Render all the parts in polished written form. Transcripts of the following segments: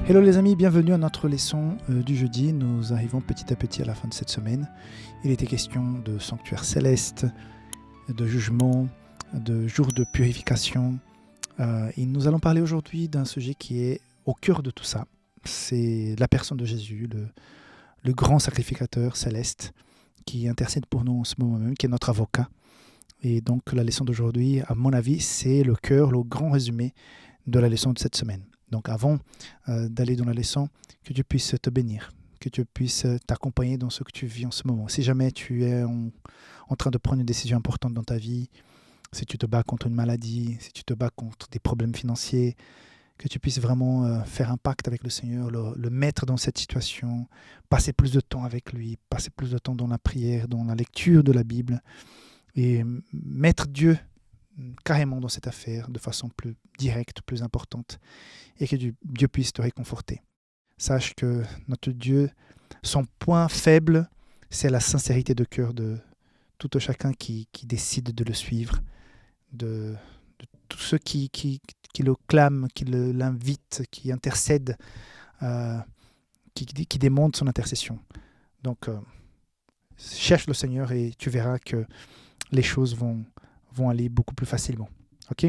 Hello les amis, bienvenue à notre leçon du jeudi. Nous arrivons petit à petit à la fin de cette semaine. Il était question de sanctuaire céleste, de jugement, de jour de purification. Et nous allons parler aujourd'hui d'un sujet qui est au cœur de tout ça. C'est la personne de Jésus, le grand sacrificateur céleste qui intercède pour nous en ce moment même, qui est notre avocat. Et donc la leçon d'aujourd'hui, à mon avis, c'est le cœur, le grand résumé de la leçon de cette semaine. Donc avant d'aller dans la leçon, que Dieu puisse te bénir, que Dieu puisse t'accompagner dans ce que tu vis en ce moment. Si jamais tu es en train de prendre une décision importante dans ta vie, si tu te bats contre une maladie, si tu te bats contre des problèmes financiers, que tu puisses vraiment faire un pacte avec le Seigneur, le mettre dans cette situation, passer plus de temps avec lui, passer plus de temps dans la prière, dans la lecture de la Bible et mettre Dieu carrément dans cette affaire de façon plus directe, plus importante, et que Dieu puisse te réconforter. Sache que notre Dieu, son point faible, c'est la sincérité de cœur de tout chacun qui décide de le suivre, de tous ceux qui le clament, qui l'invitent, qui intercèdent, qui demandent son intercession. Donc, cherche le Seigneur et tu verras que les choses vont aller beaucoup plus facilement. Ok ?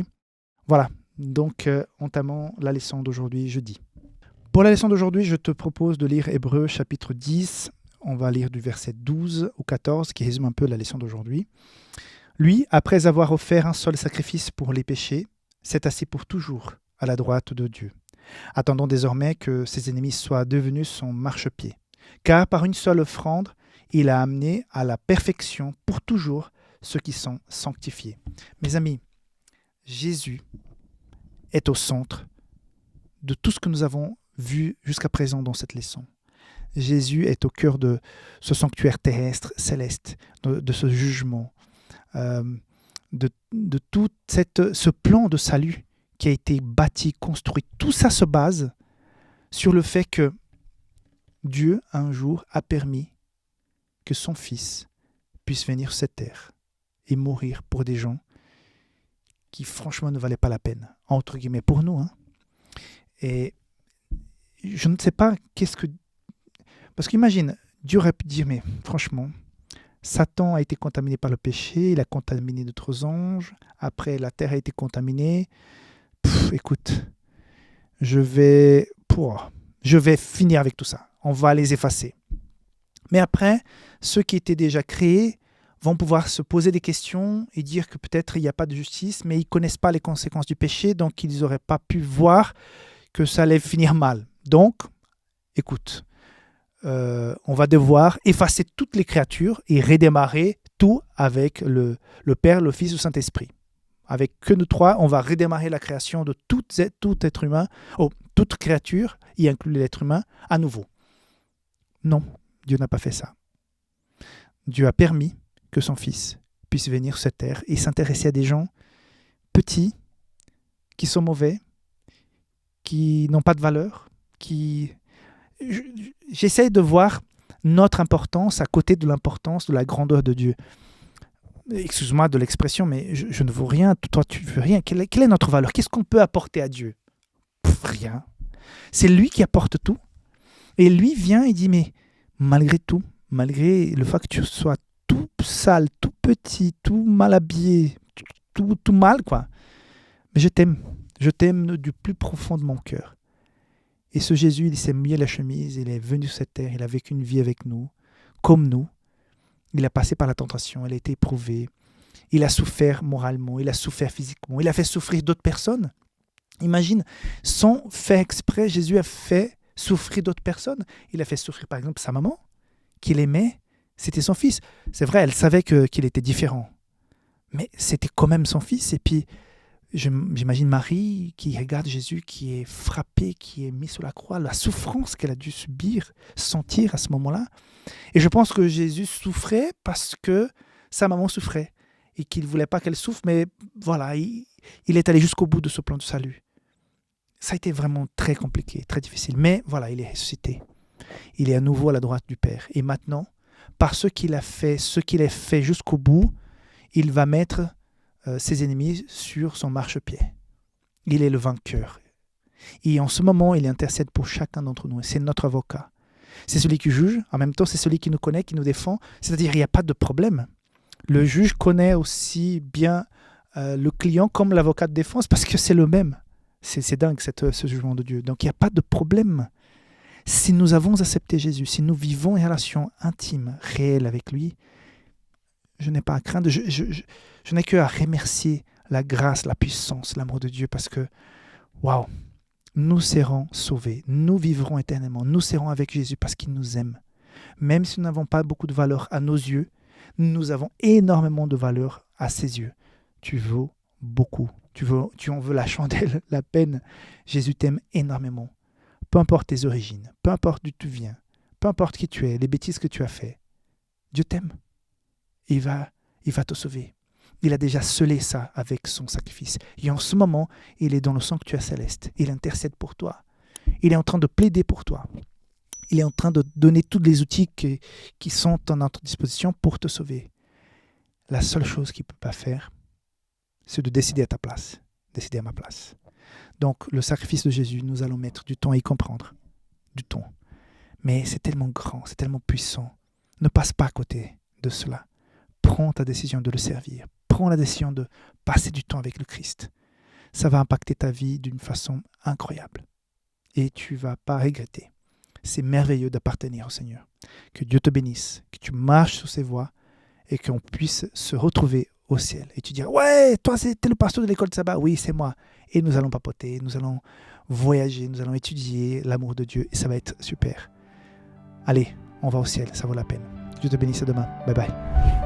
Voilà, donc entamons la leçon d'aujourd'hui, jeudi. Pour la leçon d'aujourd'hui, je te propose de lire Hébreux chapitre 10. On va lire du verset 12 au 14, qui résume un peu la leçon d'aujourd'hui. Lui, après avoir offert un seul sacrifice pour les péchés, s'est assis pour toujours à la droite de Dieu, attendant désormais que ses ennemis soient devenus son marchepied. Car par une seule offrande, il a amené à la perfection pour toujours ceux qui sont sanctifiés. Mes amis, Jésus est au centre de tout ce que nous avons vu jusqu'à présent dans cette leçon. Jésus est au cœur de ce sanctuaire terrestre, céleste, de ce jugement, de tout ce plan de salut qui a été bâti, construit. Tout ça se base sur le fait que Dieu, un jour, a permis que son Fils puisse venir sur cette terre et mourir pour des gens qui franchement ne valaient pas la peine, entre guillemets, pour nous. Et je ne sais pas Parce qu'imagine, Dieu aurait pu dire, mais franchement, Satan a été contaminé par le péché, il a contaminé d'autres anges, après la terre a été contaminée. Écoute, je vais finir avec tout ça, on va les effacer. Mais après, ceux qui étaient déjà créés vont pouvoir se poser des questions et dire que peut-être il n'y a pas de justice, mais ils ne connaissent pas les conséquences du péché, donc ils n'auraient pas pu voir que ça allait finir mal. Donc, écoute, on va devoir effacer toutes les créatures et redémarrer tout avec le Père, le Fils, le Saint-Esprit. Avec que nous trois, on va redémarrer la création de tout être humain, toute créature, y inclut l'être humain, à nouveau. Non, Dieu n'a pas fait ça. Dieu a permis que son Fils puisse venir sur cette terre et s'intéresser à des gens petits, qui sont mauvais, qui n'ont pas de valeur, J'essaie de voir notre importance à côté de l'importance de la grandeur de Dieu. Excuse-moi de l'expression, mais je ne vaux rien, toi tu ne veux rien. Quelle est notre valeur ? Qu'est-ce qu'on peut apporter à Dieu ? Rien. C'est lui qui apporte tout. Et lui vient et dit, mais malgré tout, malgré le fait que tu sois tout sale, tout petit, tout mal habillé, tout mal, quoi. Mais je t'aime du plus profond de mon cœur. Et ce Jésus, il s'est mis à la chemise, il est venu sur cette terre, il a vécu une vie avec nous, comme nous. Il a passé par la tentation, il a été éprouvé, il a souffert moralement, il a souffert physiquement, il a fait souffrir d'autres personnes. Imagine, sans faire exprès, Jésus a fait souffrir d'autres personnes. Il a fait souffrir par exemple sa maman, qu'il aimait, c'était son fils. C'est vrai, elle savait qu'il était différent, mais c'était quand même son fils. Et puis, j'imagine Marie qui regarde Jésus, qui est frappé, qui est mis sur la croix, la souffrance qu'elle a dû subir, sentir à ce moment-là. Et je pense que Jésus souffrait parce que sa maman souffrait et qu'il ne voulait pas qu'elle souffre, mais voilà, il est allé jusqu'au bout de ce plan de salut. Ça a été vraiment très compliqué, très difficile, mais voilà, il est ressuscité. Il est à nouveau à la droite du Père. Et maintenant, par ce qu'il a fait jusqu'au bout, il va mettre ses ennemis sur son marchepied. Il est le vainqueur. Et en ce moment, il intercède pour chacun d'entre nous. C'est notre avocat. C'est celui qui juge, en même temps, c'est celui qui nous connaît, qui nous défend. C'est-à-dire, il n'y a pas de problème. Le juge connaît aussi bien le client comme l'avocat de défense parce que c'est le même. C'est dingue, ce jugement de Dieu. Donc, il n'y a pas de problème. Si nous avons accepté Jésus, si nous vivons une relation intime, réelle avec lui, je n'ai pas à craindre. Je n'ai que à remercier la grâce, la puissance, l'amour de Dieu parce que, waouh, nous serons sauvés, nous vivrons éternellement, nous serons avec Jésus parce qu'il nous aime. Même si nous n'avons pas beaucoup de valeur à nos yeux, nous avons énormément de valeur à ses yeux. Tu vaux beaucoup, tu en veux la chandelle, la peine. Jésus t'aime énormément. Peu importe tes origines, peu importe d'où tu viens, peu importe qui tu es, les bêtises que tu as fait, Dieu t'aime. Il va te sauver. Il a déjà scellé ça avec son sacrifice. Et en ce moment, il est dans le sanctuaire céleste. Il intercède pour toi. Il est en train de plaider pour toi. Il est en train de donner tous les outils qui sont à notre disposition pour te sauver. La seule chose qu'il ne peut pas faire, c'est de décider à ta place, décider à ma place. Donc, le sacrifice de Jésus, nous allons mettre du temps à y comprendre. Du temps. Mais c'est tellement grand, c'est tellement puissant. Ne passe pas à côté de cela. Prends ta décision de le servir. Prends la décision de passer du temps avec le Christ. Ça va impacter ta vie d'une façon incroyable. Et tu ne vas pas regretter. C'est merveilleux d'appartenir au Seigneur. Que Dieu te bénisse, que tu marches sur ses voies et qu'on puisse se retrouver au ciel. Et tu diras, ouais, toi c'était le pasteur de l'école de sabbat. Oui, c'est moi. Et nous allons papoter, nous allons voyager, nous allons étudier l'amour de Dieu et ça va être super. Allez, on va au ciel, ça vaut la peine. Dieu te bénisse, à demain. Bye bye.